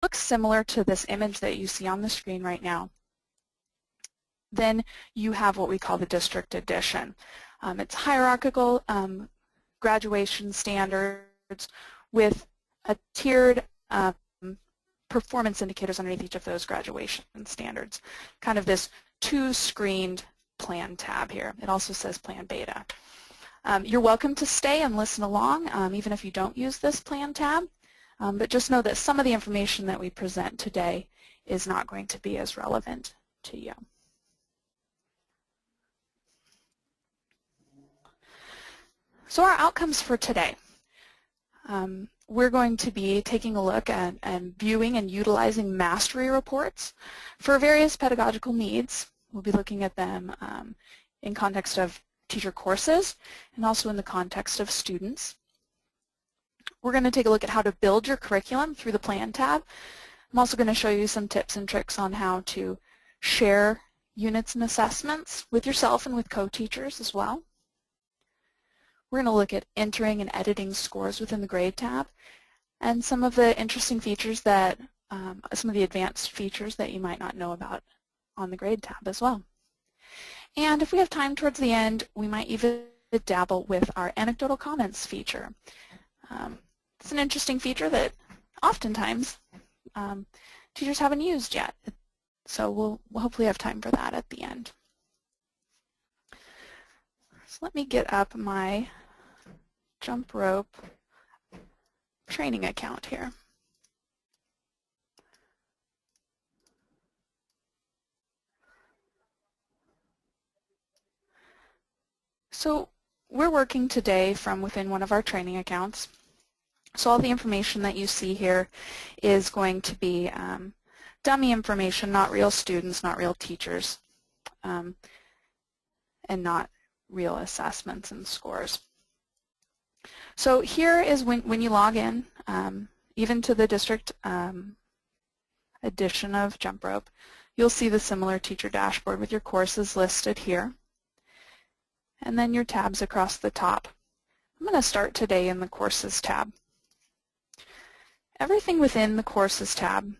looks similar to this image that you see on the screen right now, then you have what we call the district edition. It's hierarchical graduation standards with a tiered performance indicators underneath each of those graduation standards. Kind of this two-screened plan tab here. It also says plan beta. You're welcome to stay and listen along even if you don't use this plan tab, but just know that some of the information that we present today is not going to be as relevant to you. So our outcomes for today. We're going to be taking a look at and viewing and utilizing mastery reports for various pedagogical needs. We'll be looking at them in context of teacher courses and also in the context of students. We're going to take a look at how to build your curriculum through the Plan tab. I'm also going to show you some tips and tricks on how to share units and assessments with yourself and with co-teachers as well. We're going to look at entering and editing scores within the Grade tab and some of the interesting features that, some of the advanced features that you might not know about on the Grade tab as well. And if we have time towards the end, we might even dabble with our anecdotal comments feature. It's an interesting feature that oftentimes teachers haven't used yet, so we'll hopefully have time for that at the end. So let me get up my JumpRope training account here. So we're working today from within one of our training accounts. So all the information that you see here is going to be dummy information, not real students, not real teachers, and not real assessments and scores. So here is when you log in, even to the district edition of JumpRope, you'll see the similar teacher dashboard with your courses listed here, and then your tabs across the top. I'm going to start today in the Courses tab. Everything within the Courses tab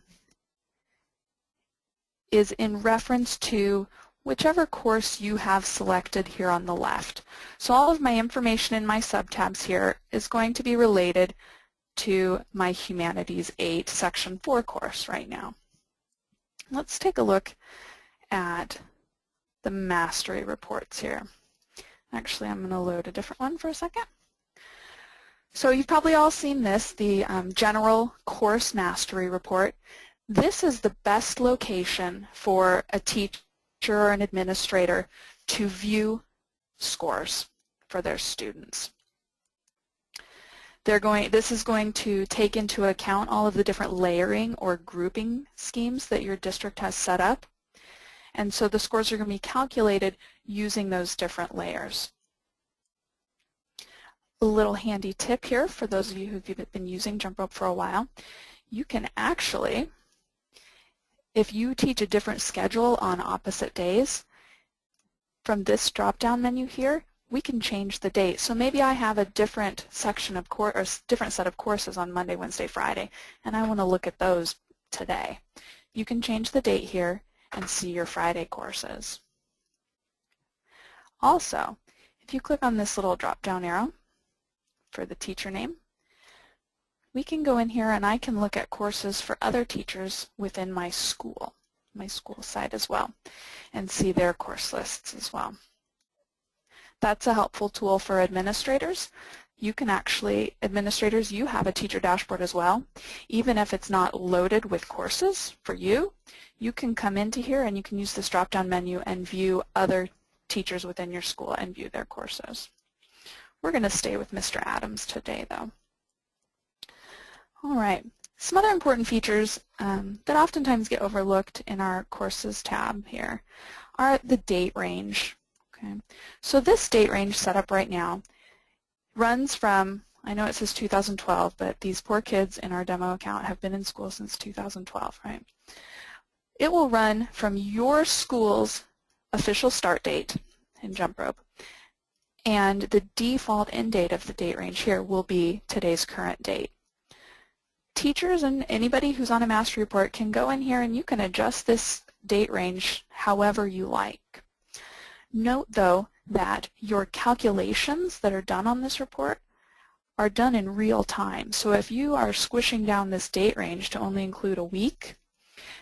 is in reference to whichever course you have selected here on the left. So all of my information in my subtabs here is going to be related to my Humanities 8 Section 4 course right now. Let's take a look at the mastery reports here. Actually, I'm going to load a different one for a second. So you've probably all seen this, the General Course Mastery Report. This is the best location for a teacher or an administrator to view scores for their students. This is going to take into account all of the different layering or grouping schemes that your district has set up. And so the scores are going to be calculated using those different layers. A little handy tip here for those of you who've been using JumpRope for a while. You can actually, if you teach a different schedule on opposite days, from this drop-down menu here, we can change the date. So maybe I have a different section of or different set of courses on Monday, Wednesday, Friday, and I want to look at those today. You can change the date here and see your Friday courses. Also, if you click on this little drop-down arrow for the teacher name, we can go in here and I can look at courses for other teachers within my school site as well, and see their course lists as well. That's a helpful tool for administrators. You can actually, administrators, you have a teacher dashboard as well. Even if it's not loaded with courses for you, you can come into here and you can use this drop-down menu and view other teachers within your school and view their courses. We're going to stay with Mr. Adams today, though. All right, some other important features that oftentimes get overlooked in our Courses tab here are the date range. Okay, so this date range set up right now runs from, I know it says 2012, but these poor kids in our demo account have been in school since 2012, right? It will run from your school's official start date in JumpRope, and the default end date of the date range here will be today's current date. teachers and anybody who's on a mastery report can go in here and you can adjust this date range however you like. Note though that your calculations that are done on this report are done in real time. So if you are squishing down this date range to only include a week,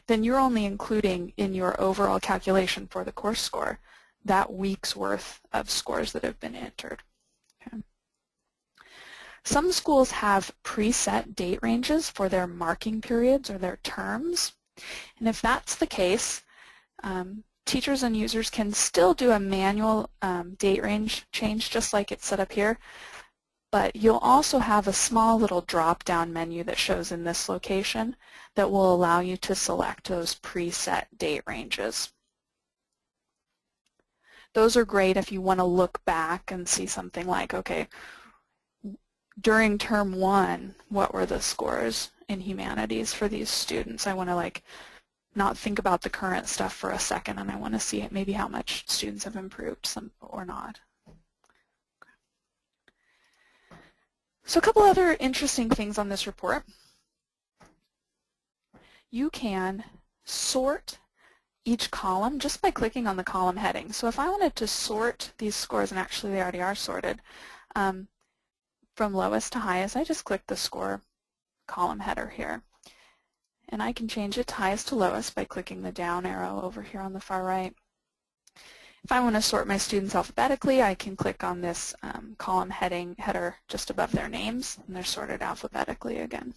then you're only including in your overall calculation for the course score that week's worth of scores that have been entered. Okay. Some schools have preset date ranges for their marking periods or their terms, and if that's the case, teachers and users can still do a manual date range change just like it's set up here, but you'll also have a small little drop-down menu that shows in this location that will allow you to select those preset date ranges. Those are great if you want to look back and see something like, okay, during term 1, what were the scores in humanities for these students? I want to not think about the current stuff for a second, and I want to see maybe how much students have improved some or not. So a couple other interesting things on this report. You can sort each column just by clicking on the column heading. So if I wanted to sort these scores, and actually they already are sorted, from lowest to highest, I just click the score column header here. And I can change it to highest to lowest by clicking the down arrow over here on the far right. If I want to sort my students alphabetically, I can click on this column header just above their names, and they're sorted alphabetically again.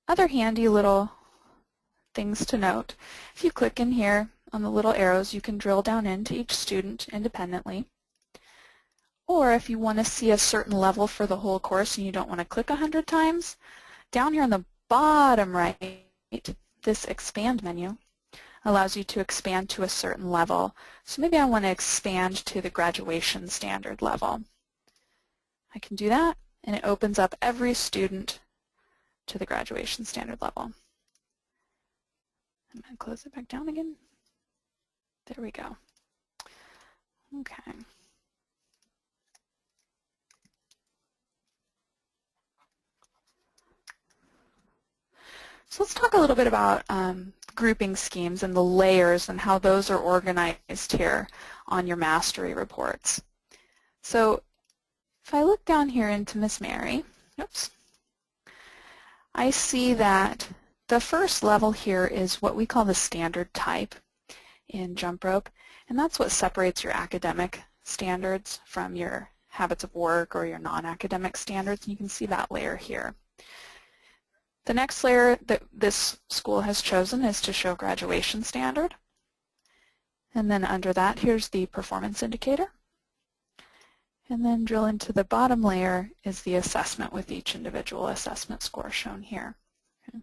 Other handy little things to note. If you click in here on the little arrows, you can drill down into each student independently. Or if you want to see a certain level for the whole course and you don't want to click 100 times, down here on the bottom right, this expand menu allows you to expand to a certain level. So maybe I want to expand to the graduation standard level. I can do that, and it opens up every student to the graduation standard level. I'm going to close it back down again. There we go. Okay. So let's talk a little bit about grouping schemes and the layers and how those are organized here on your mastery reports. So if I look down here into Miss Mary, oops, I see that the first level here is what we call the standard type in JumpRope, and that's what separates your academic standards from your habits of work or your non-academic standards. And you can see that layer here. The next layer that this school has chosen is to show graduation standard. And then under that, here's the performance indicator. And then drill into the bottom layer is the assessment with each individual assessment score shown here. Okay.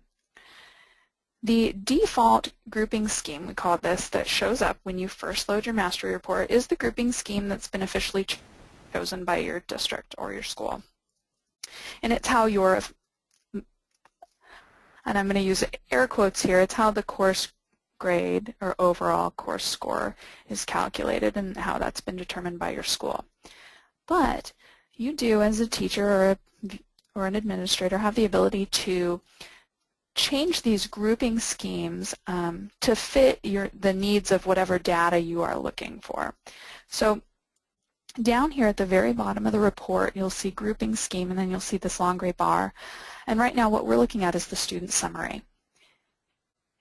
The default grouping scheme, we call this, that shows up when you first load your mastery report is the grouping scheme that's been officially chosen by your district or your school. And it's how your, and I'm going to use air quotes here, it's how the course grade or overall course score is calculated and how that's been determined by your school. But you do, as a teacher or an administrator, have the ability to change these grouping schemes to fit the needs of whatever data you are looking for. So down here at the very bottom of the report, you'll see grouping scheme, and then you'll see this long gray bar. And right now what we're looking at is the student summary.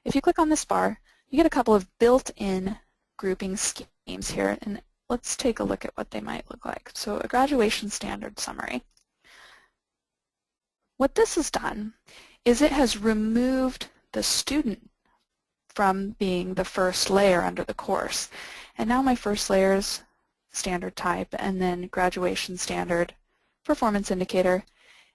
If you click on this bar, you get a couple of built-in grouping schemes here, and let's take a look at what they might look like. So a graduation standard summary. What this has done is it has removed the student from being the first layer under the course. And now my first layer is standard type, and then graduation standard, performance indicator,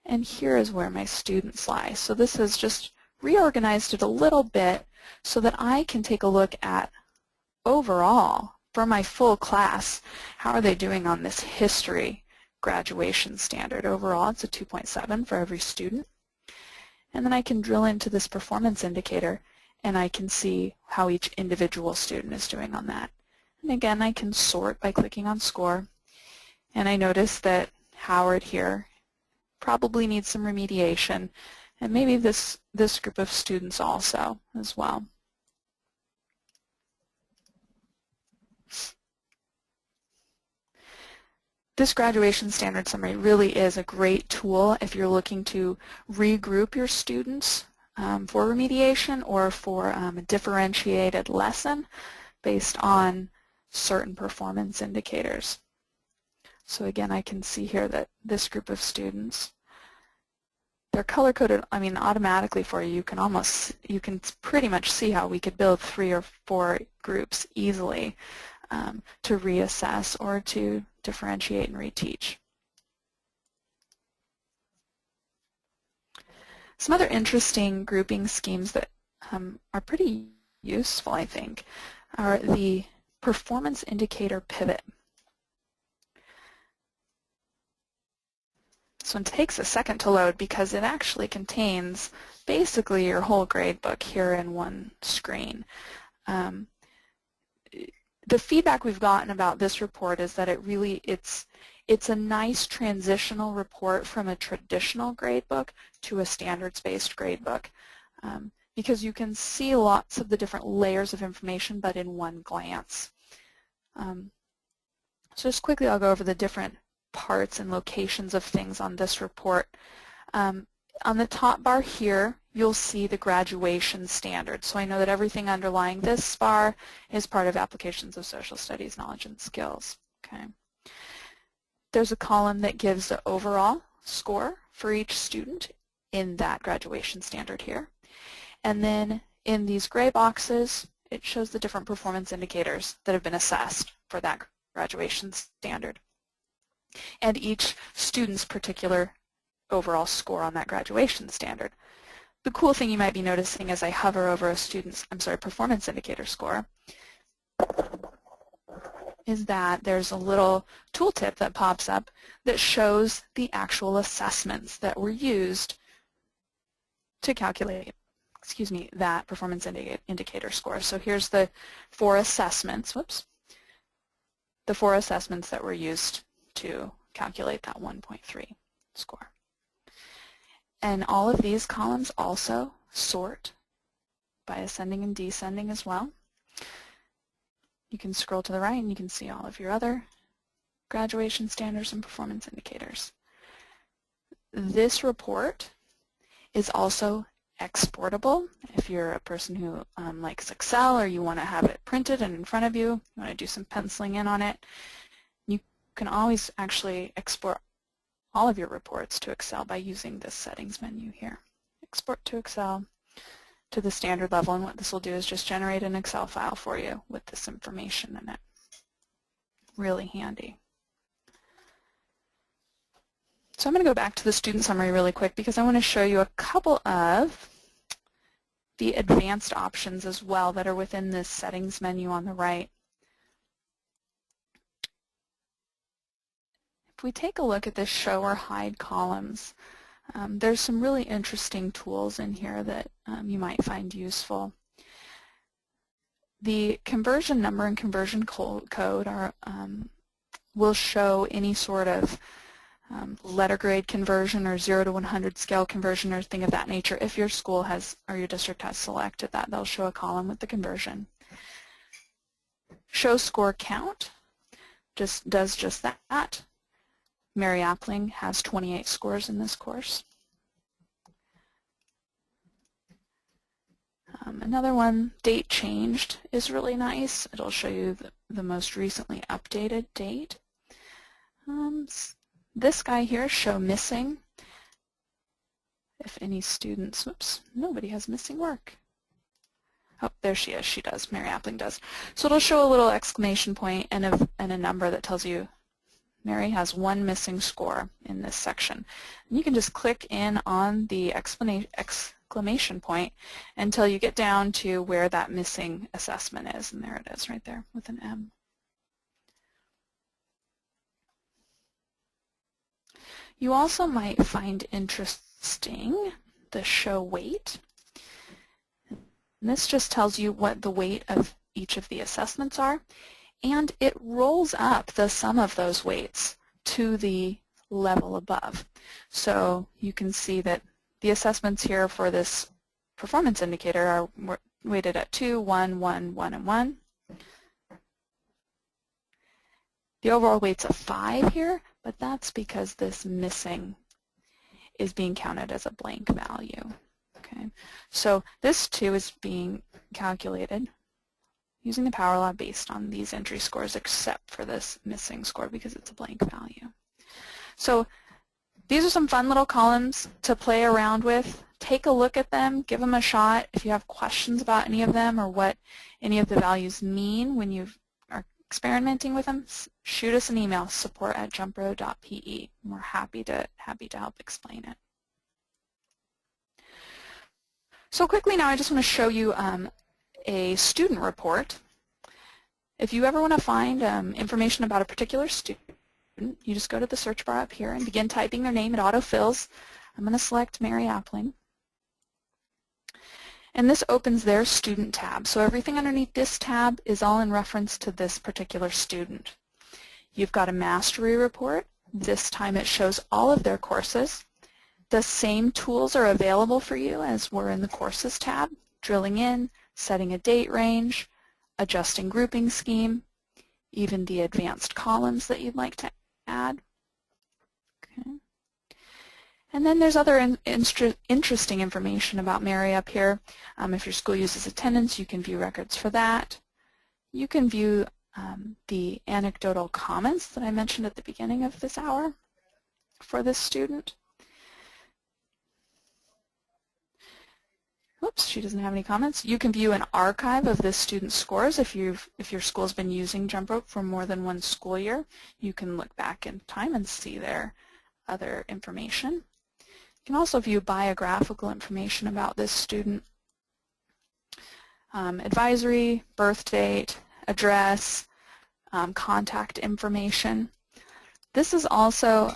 and here is where my students lie. So this has just reorganized it a little bit so that I can take a look at overall for my full class, how are they doing on this history graduation standard? Overall, it's a 2.7 for every student. And then I can drill into this performance indicator, and I can see how each individual student is doing on that. And again, I can sort by clicking on score. And I noticed that Howard here probably needs some remediation, and maybe this group of students also as well. This graduation standard summary really is a great tool if you're looking to regroup your students for remediation or for a differentiated lesson based on certain performance indicators. So again, I can see here that this group of students, they're color-coded, automatically for you. You can pretty much see how we could build 3 or 4 groups easily to reassess or to differentiate and reteach. Some other interesting grouping schemes that are pretty useful, I think, are the performance indicator pivot. This one takes a second to load because it actually contains basically your whole gradebook here in one screen. The feedback we've gotten about this report is that it's a nice transitional report from a traditional gradebook to a standards-based gradebook because you can see lots of the different layers of information but in one glance. So just quickly I'll go over the different parts and locations of things on this report. On the top bar here, you'll see the graduation standards. So I know that everything underlying this bar is part of applications of social studies, knowledge, and skills. Okay. There's a column that gives the overall score for each student in that graduation standard here. And then in these gray boxes, it shows the different performance indicators that have been assessed for that graduation standard and each student's particular overall score on that graduation standard. The cool thing you might be noticing as I hover over a student's, performance indicator score is that there's a little tooltip that pops up that shows the actual assessments that were used to calculate, that performance indicator score. So here's the 4 assessments, the 4 assessments that were used to calculate that 1.3 score. And all of these columns also sort by ascending and descending as well. You can scroll to the right and you can see all of your other graduation standards and performance indicators. This report is also exportable. If you're a person who likes Excel or you want to have it printed and in front of you, you want to do some penciling in on it, you can always actually export all of your reports to Excel by using this settings menu here. Export to Excel to the standard level, and what this will do is just generate an Excel file for you with this information in it. Really handy. So I'm going to go back to the student summary really quick because I want to show you a couple of the advanced options as well that are within this settings menu on the right. If we take a look at the show or hide columns, there's some really interesting tools in here that you might find useful. The conversion number and conversion code are, will show any sort of letter grade conversion or 0 to 100 scale conversion or thing of that nature. If your school has or your district has selected that, they'll show a column with the conversion. Show score count does just that. Mary Appling has 28 scores in this course. Another one, date changed, is really nice. It'll show you the most recently updated date. This guy here, show missing. If any students, nobody has missing work. Oh, there she is, she does, Mary Appling does. So it'll show a little exclamation point and a number that tells you Mary has 1 missing score in this section. And you can just click in on the exclamation point until you get down to where that missing assessment is, and there it is right there with an M. You also might find interesting the show weight. And this just tells you what the weight of each of the assessments are, and it rolls up the sum of those weights to the level above. So you can see that the assessments here for this performance indicator are weighted at 2, 1, 1, 1, and 1. The overall weight's a 5 here, but that's because this missing is being counted as a blank value. Okay, so this too is being calculated using the power law based on these entry scores except for this missing score because it's a blank value. So these are some fun little columns to play around with. Take a look at them, give them a shot. If you have questions about any of them or what any of the values mean when you are experimenting with them, shoot us an email, support@jumprope.pe. We're happy to help explain it. So quickly now I just want to show you a student report. If you ever want to find information about a particular student, you just go to the search bar up here and begin typing their name. It autofills. I'm going to select Mary Appling. And this opens their student tab. So everything underneath this tab is all in reference to this particular student. You've got a mastery report. This time it shows all of their courses. The same tools are available for you as were in the courses tab. Drilling in, setting a date range, adjusting grouping scheme, even the advanced columns that you'd like to add. Okay. And then there's other interesting information about Mary up here. If your school uses attendance, you can view records for that. You can view the anecdotal comments that I mentioned at the beginning of this hour for this student. Whoops, she doesn't have any comments. You can view an archive of this student's scores. If your school's been using JumpRope for more than one school year, you can look back in time and see their other information. You can also view biographical information about this student. Advisory, birth date, address, contact information. This is also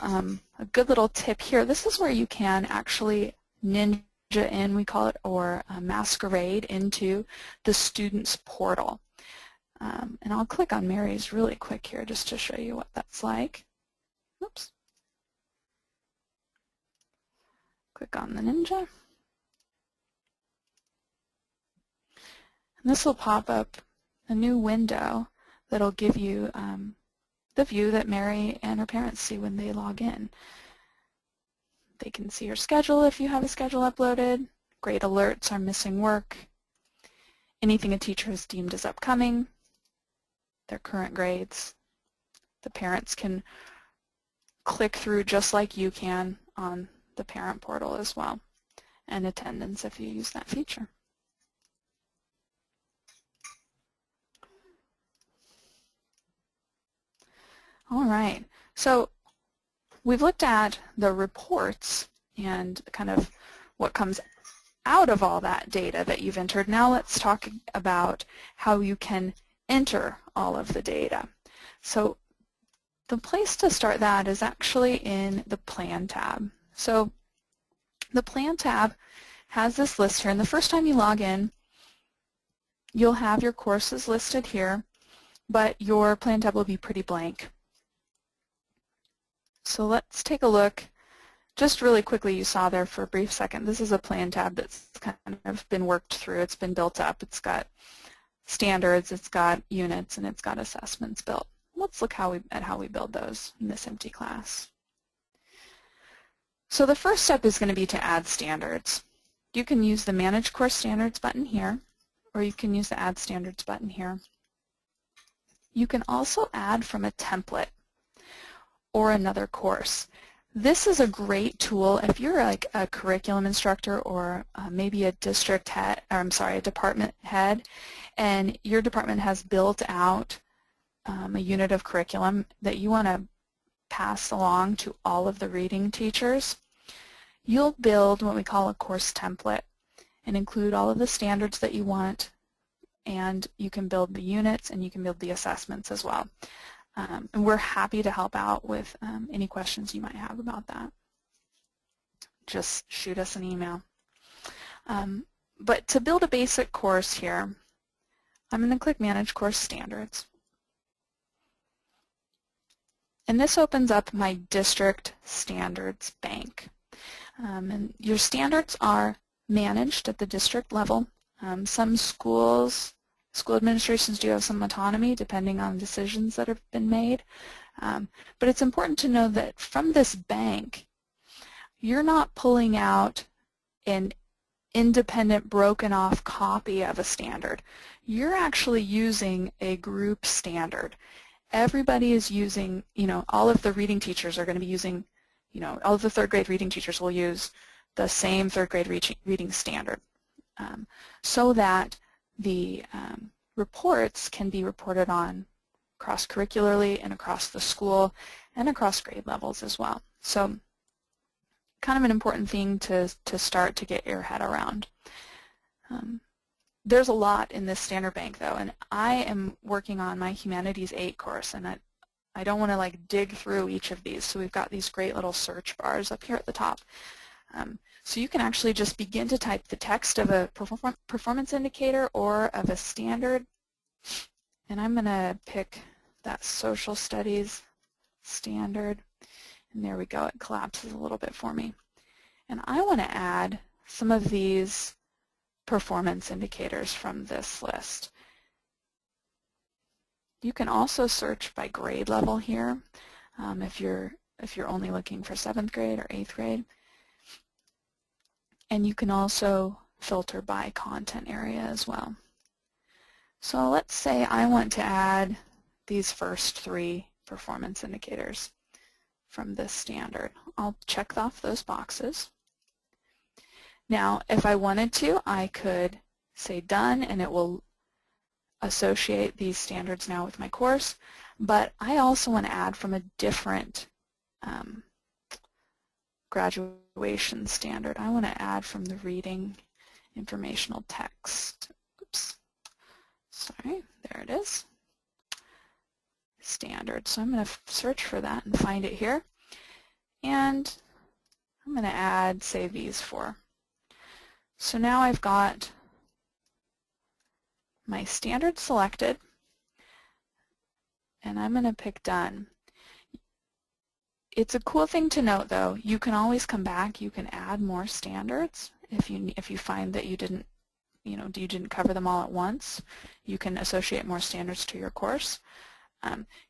a good little tip here. This is where you can actually ninja in, we call it, or masquerade into the student's portal. And I'll click on Mary's really quick here just to show you what that's like. Oops. Click on the ninja. And this will pop up a new window that'll give you the view that Mary and her parents see when they log in. They can see your schedule if you have a schedule uploaded, grade alerts on missing work, anything a teacher has deemed as upcoming, their current grades. The parents can click through just like you can on the parent portal as well, and attendance if you use that feature. All right, so we've looked at the reports and kind of what comes out of all that data that you've entered. Now let's talk about how you can enter all of the data. So the place to start that is actually in the Plan tab. So the Plan tab has this list here, and the first time you log in, you'll have your courses listed here, but your Plan tab will be pretty blank. So let's take a look. Just really quickly, you saw there for a brief second, this is a Plan tab that's kind of been worked through. It's been built up. It's got standards, it's got units, and it's got assessments built. Let's look at how we build those in this empty class. So the first step is going to be to add standards. You can use the Manage Course Standards button here, or you can use the Add Standards button here. You can also add from a template or another course. This is a great tool if you're like a curriculum instructor or maybe a district head, or I'm sorry, a department head, and your department has built out a unit of curriculum that you want to pass along to all of the reading teachers. You'll build what we call a course template and include all of the standards that you want, and you can build the units and you can build the assessments as well. And we're happy to help out with any questions you might have about that. Just shoot us an email. But to build a basic course here, I'm going to click Manage Course Standards. And this opens up my district standards bank. And your standards are managed at the district level. Some school administrations do have some autonomy depending on decisions that have been made. But it's important to know that from this bank, you're not pulling out an independent, broken off copy of a standard. You're actually using a group standard. Everybody is using, all of the reading teachers are going to be using, all of the third grade reading teachers will use the same third grade reading standard so that the reports can be reported on cross-curricularly and across the school and across grade levels as well. So kind of an important thing to start to get your head around. There's a lot in this standard bank though, and I am working on my Humanities 8 course, and I don't want to dig through each of these, so we've got these great little search bars up here at the top. So you can actually just begin to type the text of a performance indicator or of a standard, and I'm going to pick that social studies standard, and there we go, it collapses a little bit for me. And I want to add some of these performance indicators from this list. You can also search by grade level here if you're only looking for 7th grade or 8th grade. And you can also filter by content area as well. So let's say I want to add these first 3 performance indicators from this standard. I'll check off those boxes. Now, if I wanted to, I could say done, and it will associate these standards now with my course, but I also want to add from a different graduation standard. I want to add from the reading informational text. Oops. Sorry, there it is. Standard. So I'm going to search for that and find it here. And I'm going to add, say, these 4. So now I've got my standard selected, and I'm going to pick done. It's a cool thing to note, though. You can always come back. You can add more standards if you find that you didn't cover them all at once. You can associate more standards to your course.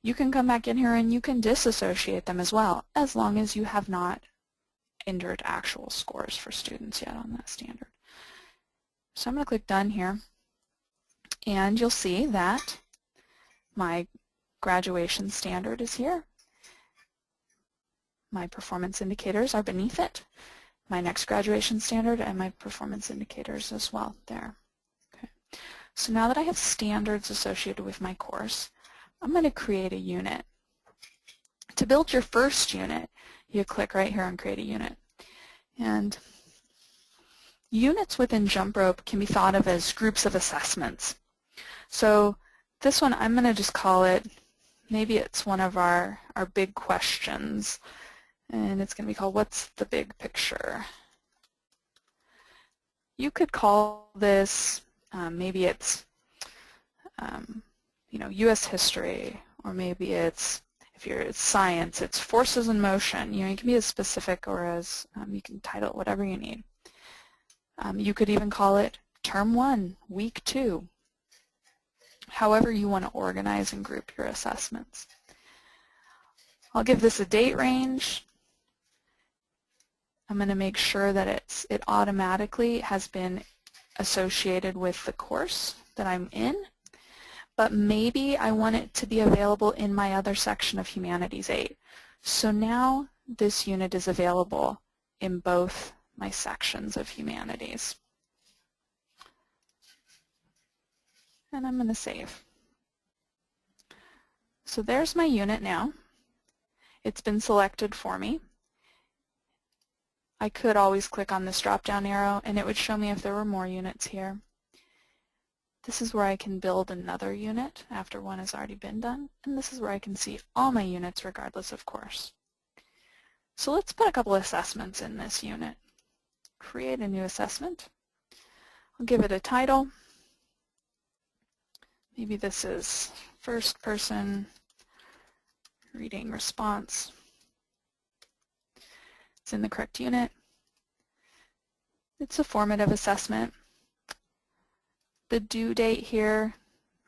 You can come back in here and you can disassociate them as well, as long as you have not entered actual scores for students yet on that standard. So I'm going to click done here, and you'll see that my graduation standard is here. My performance indicators are beneath it, my next graduation standard, and my performance indicators as well there. Okay. So now that I have standards associated with my course, I'm going to create a unit. To build your first unit, you click right here on Create a Unit. And units within JumpRope can be thought of as groups of assessments. So this one, I'm going to just call it, maybe it's one of our big questions, and it's going to be called What's the Big Picture? You could call this, maybe it's U.S. history, or maybe it's, if it's science, it's forces in motion. You can be as specific or as, you can title it whatever you need. You could even call it Term 1, Week 2. However you want to organize and group your assessments. I'll give this a date range. I'm going to make sure that it automatically has been associated with the course that I'm in, but maybe I want it to be available in my other section of Humanities 8. So now this unit is available in both my sections of Humanities. And I'm going to save. So there's my unit now. It's been selected for me. I could always click on this drop-down arrow and it would show me if there were more units here. This is where I can build another unit after one has already been done, and this is where I can see all my units regardless of course. So let's put a couple assessments in this unit. Create a new assessment. I'll give it a title. Maybe this is first person reading response. It's in the correct unit. It's a formative assessment. The due date here,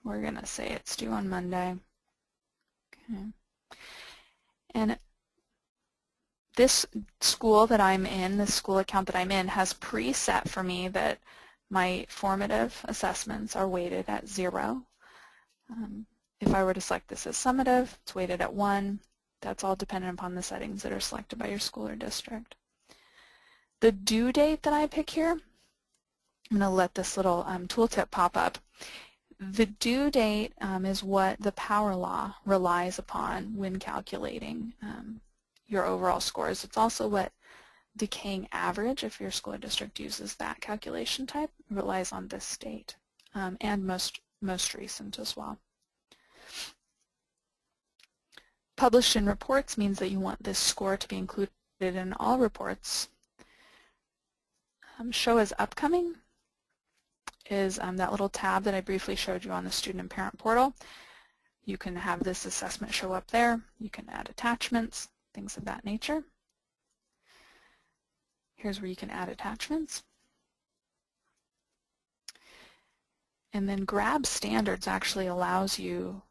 we're going to say it's due on Monday. Okay. And this school that I'm in, the school account that I'm in, has preset for me that my formative assessments are weighted at 0. If I were to select this as summative, it's weighted at 1. That's all dependent upon the settings that are selected by your school or district. The due date that I pick here, I'm going to let this little tooltip pop up. The due date is what the power law relies upon when calculating your overall scores. It's also what decaying average, if your school or district uses that calculation type, relies on this date, and most recent as well. Published in reports means that you want this score to be included in all reports. Show as upcoming is that little tab that I briefly showed you on the student and parent portal. You can have this assessment show up there. You can add attachments, things of that nature. Here's where you can add attachments. And then grab standards actually allows you,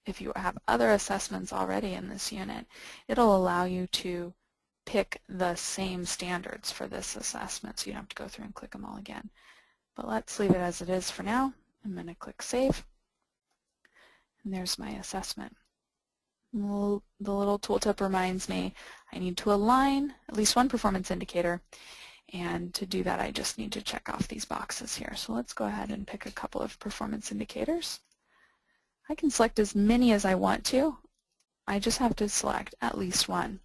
if you have other assessments already in this unit, it'll allow you to pick the same standards for this assessment, so you don't have to go through and click them all again. But let's leave it as it is for now. I'm going to click Save. And there's my assessment. The little tooltip reminds me I need to align at least one performance indicator, and to do that I just need to check off these boxes here. So let's go ahead and pick a couple of performance indicators. I can select as many as I want to. I just have to select at least one.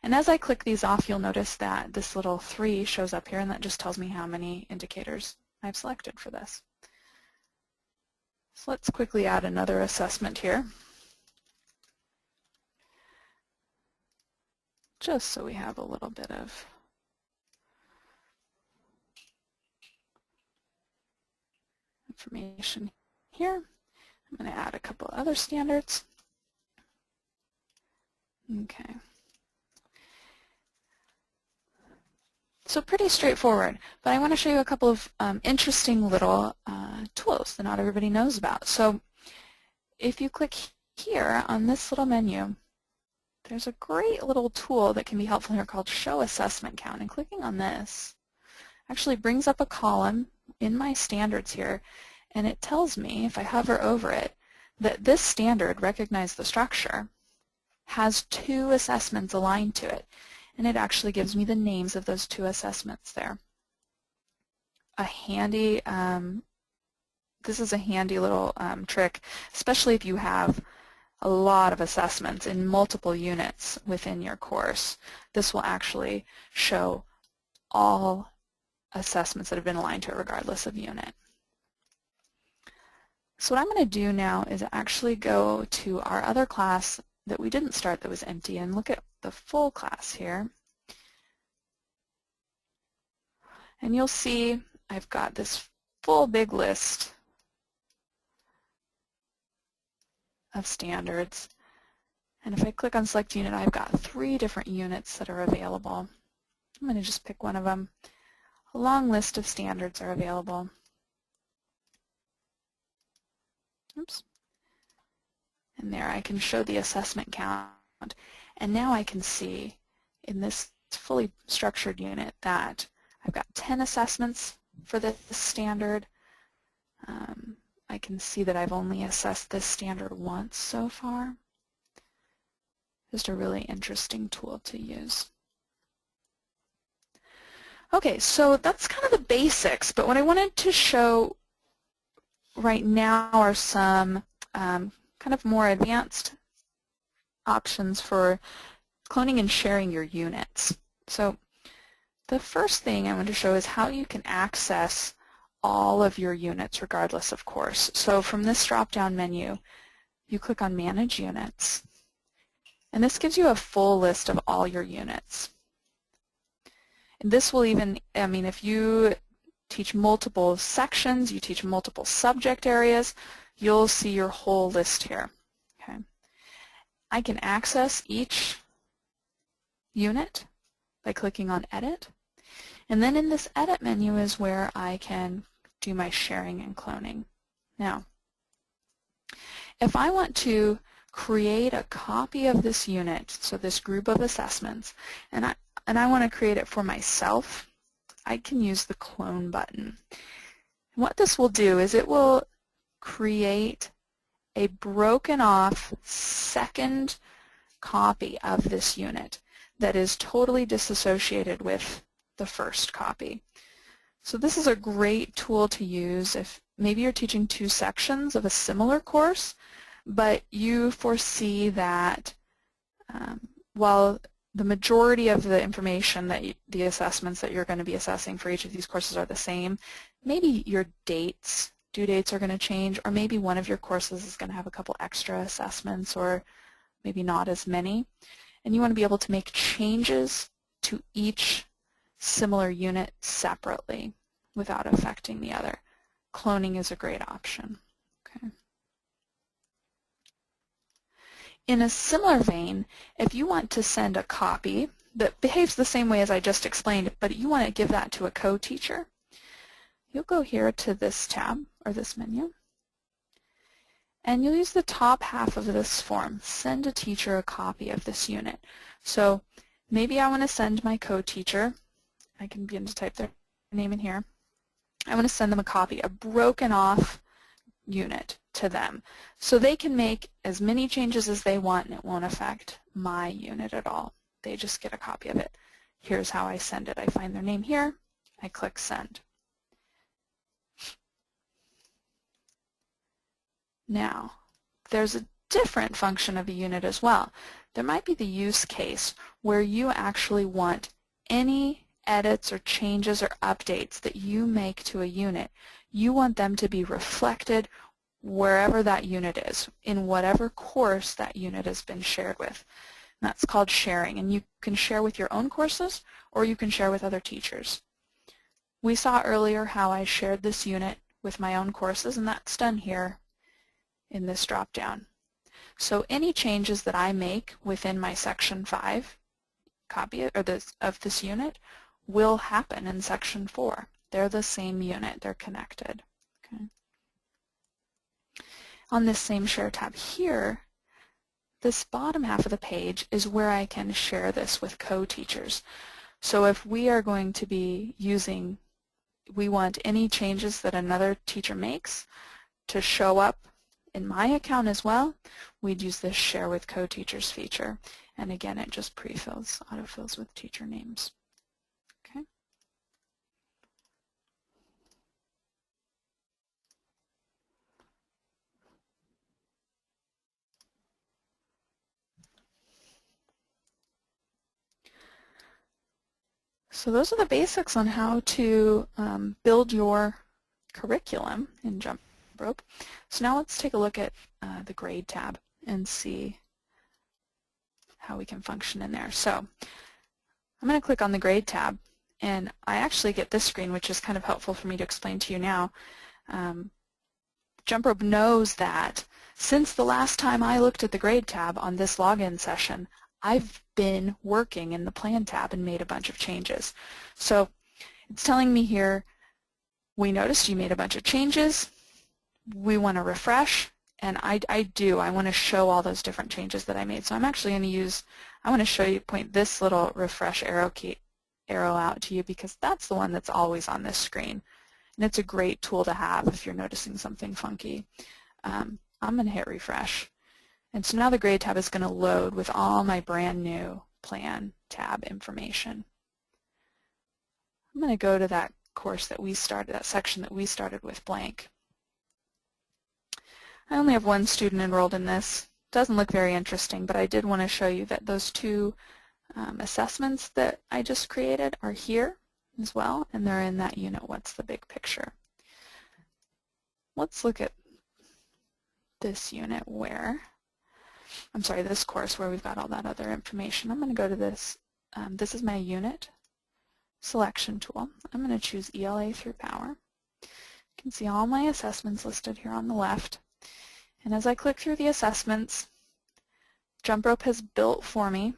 And as I click these off, you'll notice that this little 3 shows up here, and that just tells me how many indicators I've selected for this. So let's quickly add another assessment here, just so we have a little bit of information here. I'm going to add a couple other standards. Okay. So pretty straightforward, but I want to show you a couple of interesting little tools that not everybody knows about. So if you click here on this little menu, there's a great little tool that can be helpful here called Show Assessment Count, and clicking on this actually brings up a column in my standards here, and it tells me, if I hover over it, that this standard, Recognize the Structure, has 2 assessments aligned to it. And it actually gives me the names of those 2 assessments there. A handy, this is a handy little trick, especially if you have a lot of assessments in multiple units within your course. This will actually show all assessments that have been aligned to it regardless of unit. So what I'm going to do now is actually go to our other class that we didn't start that was empty and look at the full class here. And you'll see I've got this full big list of standards. And if I click on Select Unit, I've got 3 different units that are available. I'm going to just pick one of them. A long list of standards are available. Oops. And there I can show the assessment count. And now I can see in this fully structured unit that I've got 10 assessments for this standard. I can see that I've only assessed this standard once so far. Just a really interesting tool to use. Okay, so that's kind of the basics, but what I wanted to show right now are some kind of more advanced options for cloning and sharing your units. So the first thing I want to show is how you can access all of your units regardless of course. So from this drop-down menu, you click on Manage Units, and this gives you a full list of all your units. And this will even, I mean, if you teach multiple sections, you teach multiple subject areas, you'll see your whole list here. Okay. I can access each unit by clicking on Edit. And then in this Edit menu is where I can do my sharing and cloning. Now, if I want to create a copy of this unit, so this group of assessments, and I want to create it for myself, I can use the clone button. And what this will do is it will create a broken off second copy of this unit that is totally disassociated with the first copy. So this is a great tool to use if maybe you're teaching two sections of a similar course, but you foresee that while the majority of the information that the assessments that you're going to be assessing for each of these courses are the same, maybe your due dates are going to change, or maybe one of your courses is going to have a couple extra assessments, or maybe not as many, and you want to be able to make changes to each similar unit separately without affecting the other. Cloning is a great option. Okay. In a similar vein, if you want to send a copy that behaves the same way as I just explained, but you want to give that to a co-teacher, you'll go here to this tab, or this menu, and you'll use the top half of this form, send a teacher a copy of this unit. So maybe I want to send my co-teacher, I can begin to type their name in here, I want to send them a copy, a broken off unit to them. So they can make as many changes as they want and it won't affect my unit at all. They just get a copy of it. Here's how I send it. I find their name here, I click send. Now, there's a different function of a unit as well. There might be the use case where you actually want any edits or changes or updates that you make to a unit, you want them to be reflected wherever that unit is, in whatever course that unit has been shared with. And that's called sharing, and you can share with your own courses or you can share with other teachers. We saw earlier how I shared this unit with my own courses, and that's done here in this drop-down. So any changes that I make within my Section 5 copy of this unit will happen in Section 4. They're the same unit. They're connected. Okay. On this same Share tab here, this bottom half of the page is where I can share this with co-teachers. So if we are going to be using, we want any changes that another teacher makes to show up in my account as well, we'd use this Share with Co-Teachers feature. And again, it just pre-fills, autofills with teacher names. Okay. So those are the basics on how to build your curriculum in JumpRope. So now let's take a look at the grade tab and see how we can function in there. So I'm going to click on the grade tab, and I actually get this screen, which is kind of helpful for me to explain to you now. JumpRope knows that since the last time I looked at the grade tab on this login session, I've been working in the plan tab and made a bunch of changes. So it's telling me here, we noticed you made a bunch of changes, we want to refresh, and I want to show all those different changes that I made. So I'm actually going to use, I want to show you, point this little refresh arrow out to you because that's the one that's always on this screen. And it's a great tool to have if you're noticing something funky. I'm going to hit refresh. And so now the grade tab is going to load with all my brand new plan tab information. I'm going to go to that course that we started, that section that we started with blank. I only have one student enrolled in this. Doesn't look very interesting, but I did want to show you that those two assessments that I just created are here as well, and they're in that unit, What's the Big Picture? Let's look at this unit where, this course where we've got all that other information. I'm going to go to this. This is my unit selection tool. I'm going to choose ELA through Power. You can see all my assessments listed here on the left. And as I click through the assessments, JumpRope has built for me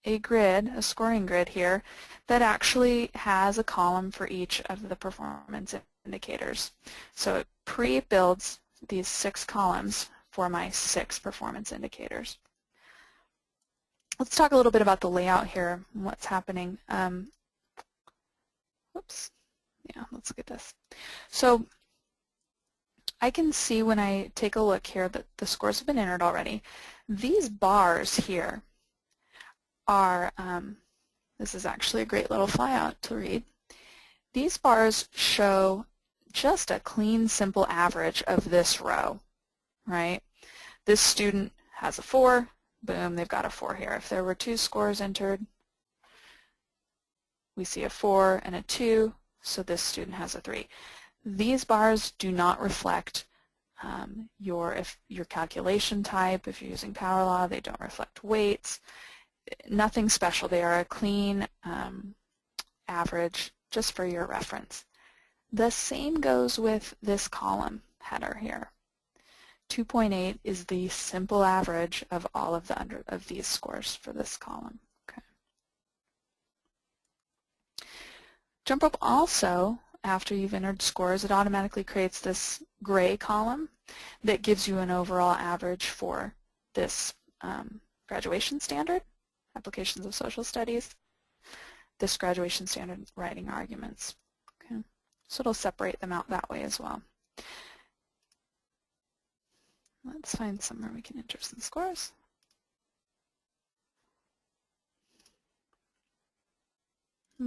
a grid, a scoring grid here, that actually has a column for each of the performance indicators. So it pre-builds these 6 columns for my 6 performance indicators. Let's talk a little bit about the layout here and what's happening. Whoops. Yeah, let's look at this. So I can see when I take a look here that the scores have been entered already. These bars here are, this is actually a great little flyout to read. These bars show just a clean, simple average of this row, right? This student has a 4, boom, they've got a 4 here. If there were 2 scores entered, we see a 4 and a 2, so this student has a 3. These bars do not reflect your calculation type. If you're using power law, they don't reflect weights. Nothing special. They are a clean average just for your reference. The same goes with this column header here. 2.8 is the simple average of all of these scores for this column. Okay. JumpRope also, after you've entered scores, it automatically creates this gray column that gives you an overall average for this graduation standard, applications of social studies, this graduation standard writing arguments. Okay. So it'll separate them out that way as well. Let's find somewhere we can enter some scores.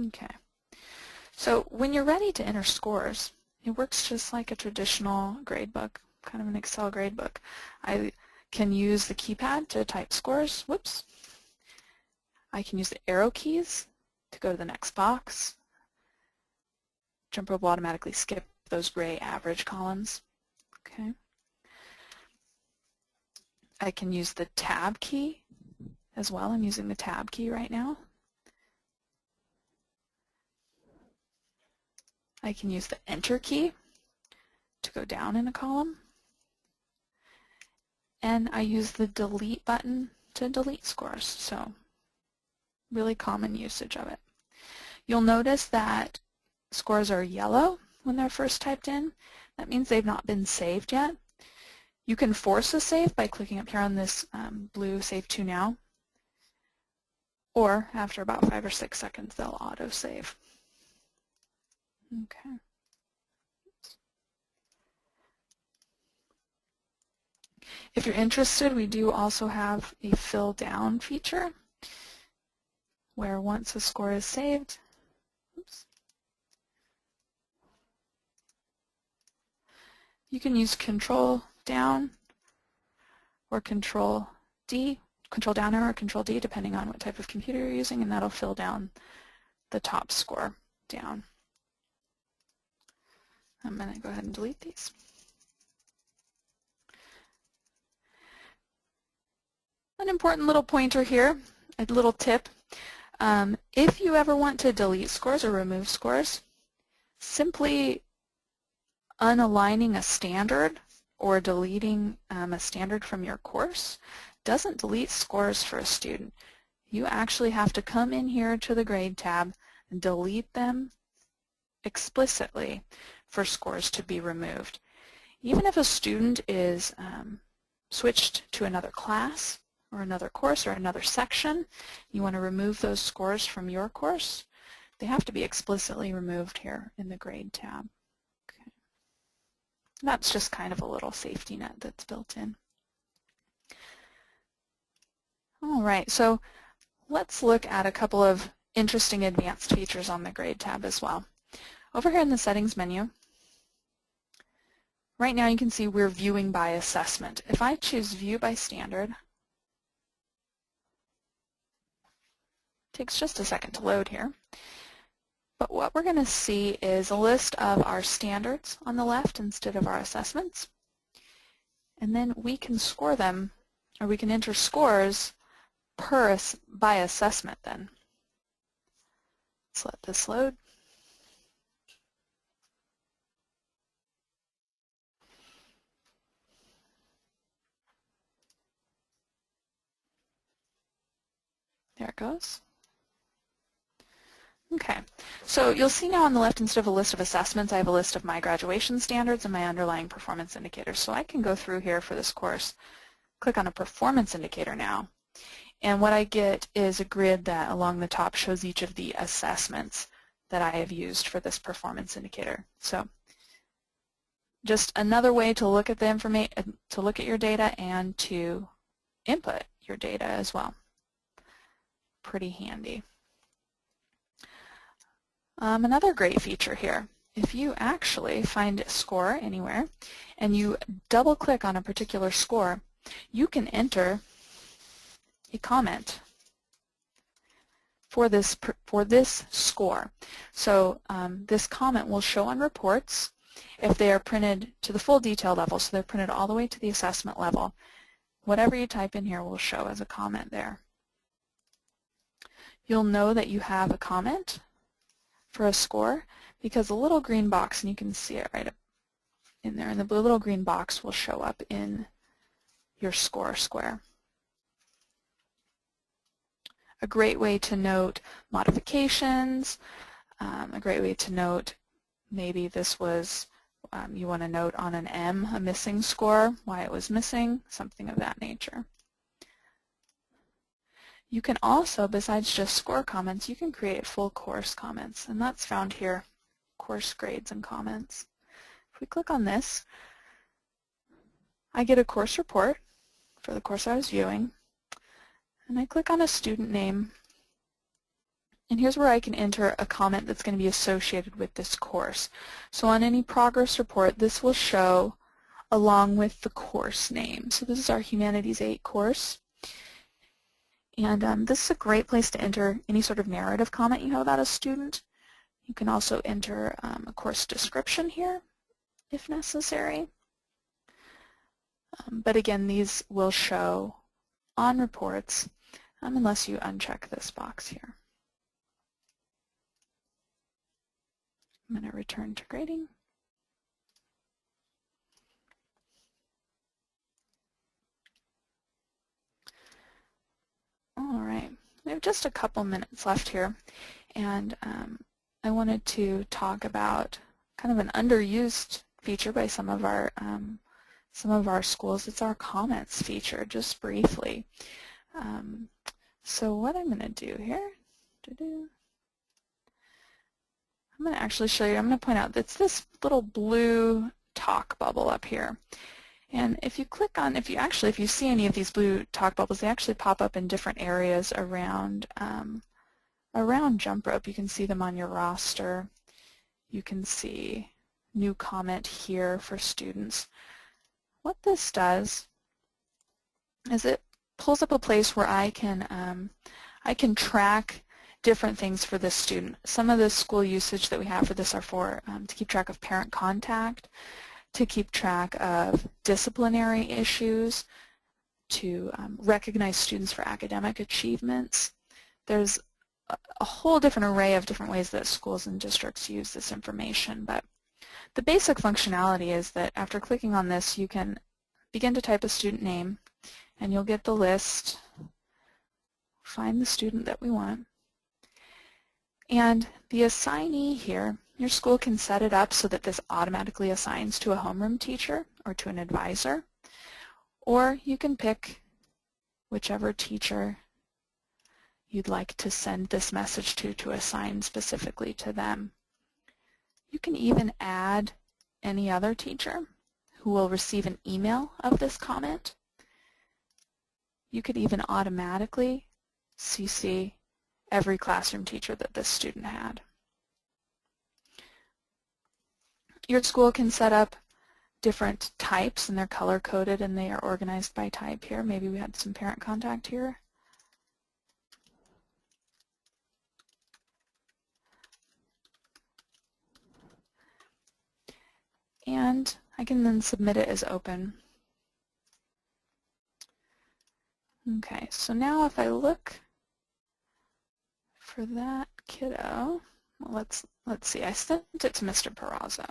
Okay. So when you're ready to enter scores, it works just like a traditional gradebook, kind of an Excel gradebook. I can use the keypad to type scores. Whoops. I can use the arrow keys to go to the next box. JumpRope will automatically skip those gray average columns. Okay. I can use the tab key as well. I'm using the tab key right now. I can use the enter key to go down in a column. And I use the delete button to delete scores. So really common usage of it. You'll notice that scores are yellow when they're first typed in. That means they've not been saved yet. You can force a save by clicking up here on this blue Save to Now, or after about 5 or 6 seconds they'll auto-save. Okay. If you're interested, we do also have a fill down feature where once a score is saved, you can use Control down or Control down arrow or Control D, depending on what type of computer you're using, and that'll fill down the top score down. I'm going to go ahead and delete these. An important little pointer here, a little tip. If you ever want to delete scores or remove scores, simply unaligning a standard or deleting a standard from your course doesn't delete scores for a student. You actually have to come in here to the Grade tab and delete them explicitly for scores to be removed. Even if a student is switched to another class or another course or another section, you want to remove those scores from your course, they have to be explicitly removed here in the Grade tab. Okay. That's just kind of a little safety net that's built in. All right, so let's look at a couple of interesting advanced features on the Grade tab as well. Over here in the Settings menu, right now you can see we're viewing by assessment. If I choose View by Standard, it takes just a second to load here, but what we're going to see is a list of our standards on the left instead of our assessments, and then we can score them, or we can enter scores by assessment then. Let's let this load. There it goes. Okay, so you'll see now on the left, instead of a list of assessments, I have a list of my graduation standards and my underlying performance indicators. So I can go through here for this course, click on a performance indicator now, and what I get is a grid that along the top shows each of the assessments that I have used for this performance indicator. So just another way to look at the information, to look at your data and to input your data as well. Pretty handy. Another great feature here, if you actually find a score anywhere and you double click on a particular score, you can enter a comment for this score. So this comment will show on reports if they are printed to the full detail level, so they're printed all the way to the assessment level. Whatever you type in here will show as a comment there. You'll know that you have a comment for a score because a little green box, and you can see it right up in there, and the little green box will show up in your score square. A great way to note modifications, a great way to note maybe this was, you want to note on an M, a missing score, why it was missing, something of that nature. You can also, besides just score comments, you can create full course comments, and that's found here, course grades and comments. If we click on this, I get a course report for the course I was viewing, and I click on a student name, and here's where I can enter a comment that's going to be associated with this course. So on any progress report, this will show along with the course name. So this is our Humanities 8 course. And this is a great place to enter any sort of narrative comment you have about a student. You can also enter a course description here if necessary. But again, these will show on reports unless you uncheck this box here. I'm going to return to grading. All right, we have just a couple minutes left here, and I wanted to talk about kind of an underused feature by some of our schools. It's our comments feature, just briefly. So what I'm going to do here, I'm going to actually show you, I'm going to point out that's this little blue talk bubble up here. And if you click on, if you see any of these blue talk bubbles, they actually pop up in different areas around JumpRope. You can see them on your roster. You can see new comment here for students. What this does is it pulls up a place where I can track different things for this student. Some of the school usage that we have for this are for to keep track of parent contact, to keep track of disciplinary issues, to recognize students for academic achievements. There's a whole different array of different ways that schools and districts use this information, but the basic functionality is that after clicking on this, you can begin to type a student name, and you'll get the list, find the student that we want, and the assignee here, your school can set it up so that this automatically assigns to a homeroom teacher or to an advisor, or you can pick whichever teacher you'd like to send this message to assign specifically to them. You can even add any other teacher who will receive an email of this comment. You could even automatically CC every classroom teacher that this student had. Your school can set up different types, and they're color-coded and they are organized by type here. Maybe we had some parent contact here. And I can then submit it as open. Okay, so now if I look for that kiddo, well, let's see, I sent it to Mr. Peraza.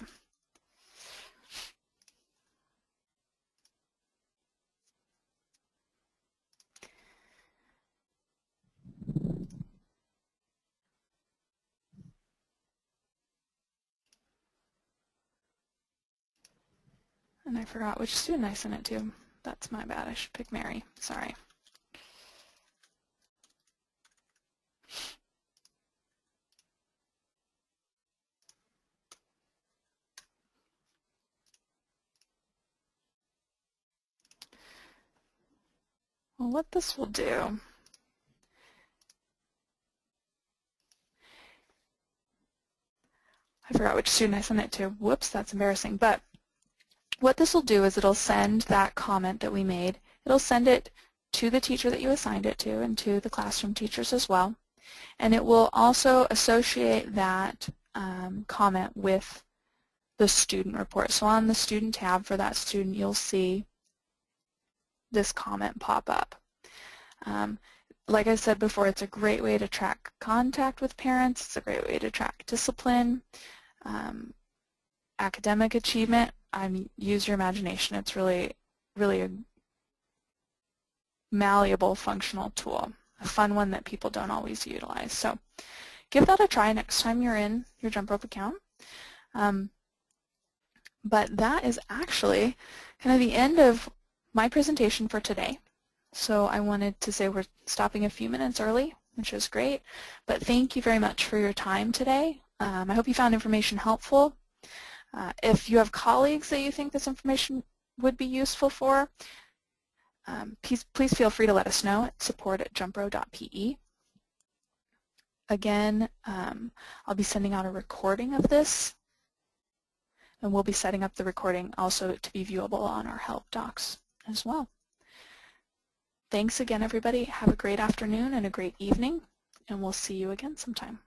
And I forgot which student I sent it to. That's my bad. I should pick Mary. Sorry. Well, what this will do, I forgot which student I sent it to. Whoops, that's embarrassing. But what this will do is it'll send that comment that we made. It'll send it to the teacher that you assigned it to and to the classroom teachers as well. And it will also associate that comment with the student report. So on the student tab for that student, you'll see this comment pop up. Like I said before, it's a great way to track contact with parents. It's a great way to track discipline, academic achievement. Use your imagination. It's really a malleable, functional tool, a fun one that people don't always utilize. So give that a try next time you're in your JumpRope account. But that is actually kind of the end of my presentation for today. So I wanted to say we're stopping a few minutes early, which is great. But thank you very much for your time today. I hope you found information helpful. If you have colleagues that you think this information would be useful for, please feel free to let us know at support@jumprope.pe. Again, I'll be sending out a recording of this, and we'll be setting up the recording also to be viewable on our help docs as well. Thanks again, everybody. Have a great afternoon and a great evening, and we'll see you again sometime.